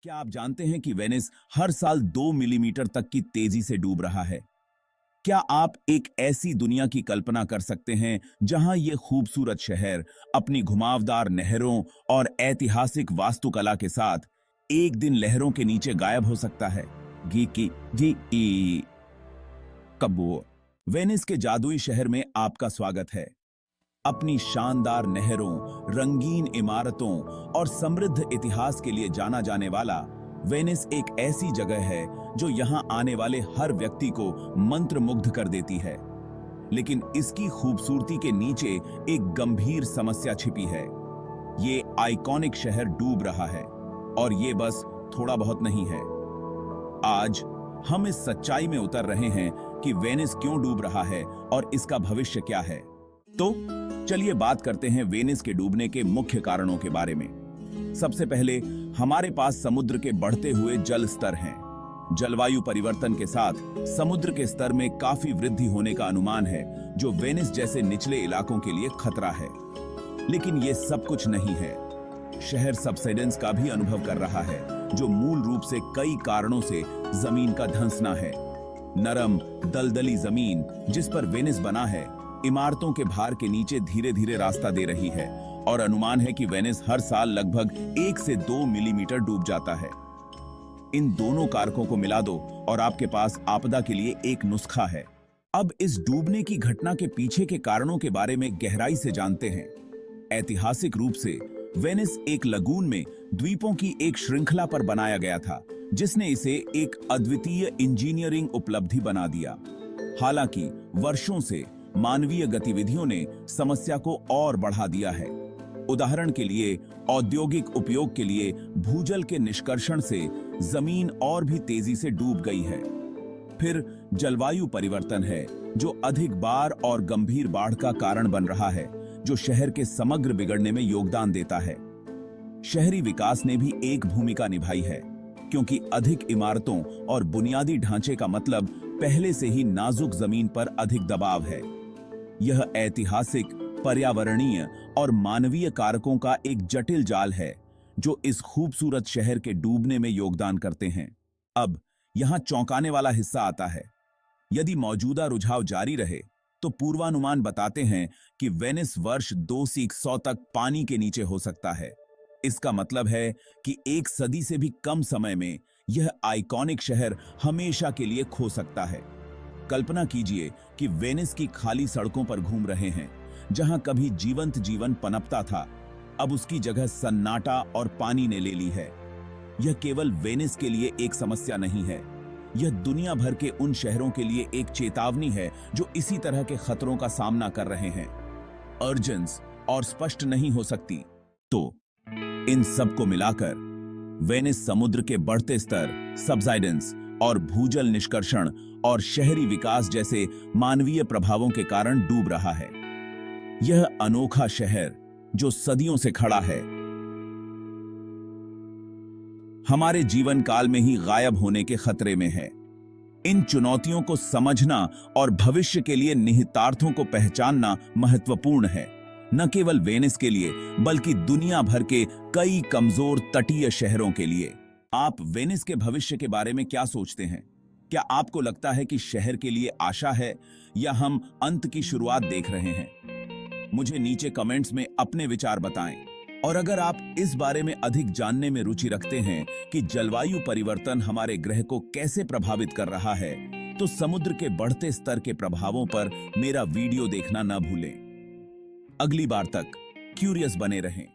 क्या आप जानते हैं कि वेनिस हर साल 2 मिलीमीटर तक की तेजी से डूब रहा है? क्या आप एक ऐसी दुनिया की कल्पना कर सकते हैं जहां ये खूबसूरत शहर अपनी घुमावदार नहरों और ऐतिहासिक वास्तुकला के साथ एक दिन लहरों के नीचे गायब हो सकता है? गी की जी ई कब्बो वेनिस के जादुई शहर में आपका स्वागत है। अपनी शानदार नहरों, रंगीन इमारतों और समृद्ध इतिहास के लिए जाना जाने वाला वेनिस एक ऐसी जगह है जो यहां आने वाले हर व्यक्ति को मंत्रमुग्ध कर देती है। लेकिन इसकी खूबसूरती के नीचे एक गंभीर समस्या छिपी है। ये आइकॉनिक शहर डूब रहा है और ये बस थोड़ा बहुत नहीं है। आज हम इस सच्चाई में उतर रहे हैं कि वेनिस क्यों डूब रहा है और इसका भविष्य क्या है। तो चलिए बात करते हैं वेनिस के डूबने के मुख्य कारणों के बारे में। सबसे पहले हमारे पास समुद्र के बढ़ते हुए जल स्तर हैं। जलवायु परिवर्तन के साथ समुद्र के स्तर में काफी वृद्धि होने का अनुमान है, जो वेनिस जैसे निचले इलाकों के लिए खतरा है। लेकिन ये सब कुछ नहीं है। शहर सबसाइडेंस का भी अनुभव कर रहा है, जो मूल रूप से कई कारणों से जमीन का धंसना है। नरम दलदली जमीन जिस पर वेनिस बना है, इमारतों के भार के नीचे धीरे धीरे रास्ता दे रही है और अनुमान है कि वेनिस हर साल लगभग 1 से 2 मिलीमीटर डूब जाता है। इन दोनों कारकों को मिला दो और आपके पास आपदा के लिए एक नुस्खा है। अब इस डूबने की घटना के पीछे के कारणों के बारे में गहराई से जानते हैं। ऐतिहासिक रूप से वेनिस एक लगून में द्वीपों की एक श्रृंखला पर बनाया गया था, जिसने इसे एक अद्वितीय इंजीनियरिंग उपलब्धि बना दिया। हालांकि वर्षों से मानवीय गतिविधियों ने समस्या को और बढ़ा दिया है। उदाहरण के लिए, औद्योगिक उपयोग के लिए भूजल के निष्कर्षण से जमीन और भी तेजी से डूब गई है। फिर जलवायु परिवर्तन है, जो अधिक बार और गंभीर बाढ़ का कारण बन रहा है, जो शहर के समग्र बिगड़ने में योगदान देता है। शहरी विकास ने भी एक भूमिका निभाई है, क्योंकि अधिक इमारतों और बुनियादी ढांचे का मतलब पहले से ही नाजुक जमीन पर अधिक दबाव है। यह ऐतिहासिक, पर्यावरणीय और मानवीय कारकों का एक जटिल जाल है, जो इस खूबसूरत शहर के डूबने में योगदान करते हैं। अब यहां चौंकाने वाला हिस्सा आता है। यदि मौजूदा रुझाव जारी रहे, तो पूर्वानुमान बताते हैं कि वेनिस वर्ष 2100 तक पानी के नीचे हो सकता है। इसका मतलब है कि 1 सदी से भी कम समय में यह आइकॉनिक शहर हमेशा के लिए खो सकता है। कल्पना कीजिए कि वेनिस की खाली सड़कों पर घूम रहे हैं, जहां कभी जीवंत जीवन पनपता था, अब उसकी जगह सन्नाटा और पानी ने ले ली है। यह केवल वेनिस के लिए एक समस्या नहीं है, यह दुनिया भर के उन शहरों के लिए एक चेतावनी है जो इसी तरह के खतरों का सामना कर रहे हैं। अर्जेंस और स्पष्ट नहीं हो सकती। तो इन सब को मिलाकर वेनिस समुद्र के बढ़ते स्तर, सबसाइडेंस और भूजल निष्कर्षण और शहरी विकास जैसे मानवीय प्रभावों के कारण डूब रहा है। यह अनोखा शहर, जो सदियों से खड़ा है, हमारे जीवन काल में ही गायब होने के खतरे में है। इन चुनौतियों को समझना और भविष्य के लिए निहितार्थों को पहचानना महत्वपूर्ण है, न केवल वेनिस के लिए, बल्कि दुनिया भर के कई कमजोर तटीय शहरों के लिए। आप वेनिस के भविष्य के बारे में क्या सोचते हैं? क्या आपको लगता है कि शहर के लिए आशा है, या हम अंत की शुरुआत देख रहे हैं? मुझे नीचे कमेंट्स में अपने विचार बताएं। और अगर आप इस बारे में अधिक जानने में रुचि रखते हैं कि जलवायु परिवर्तन हमारे ग्रह को कैसे प्रभावित कर रहा है, तो समुद्र के बढ़ते स्तर के प्रभावों पर मेरा वीडियो देखना न भूलें। अगली बार तक क्यूरियस बने रहें।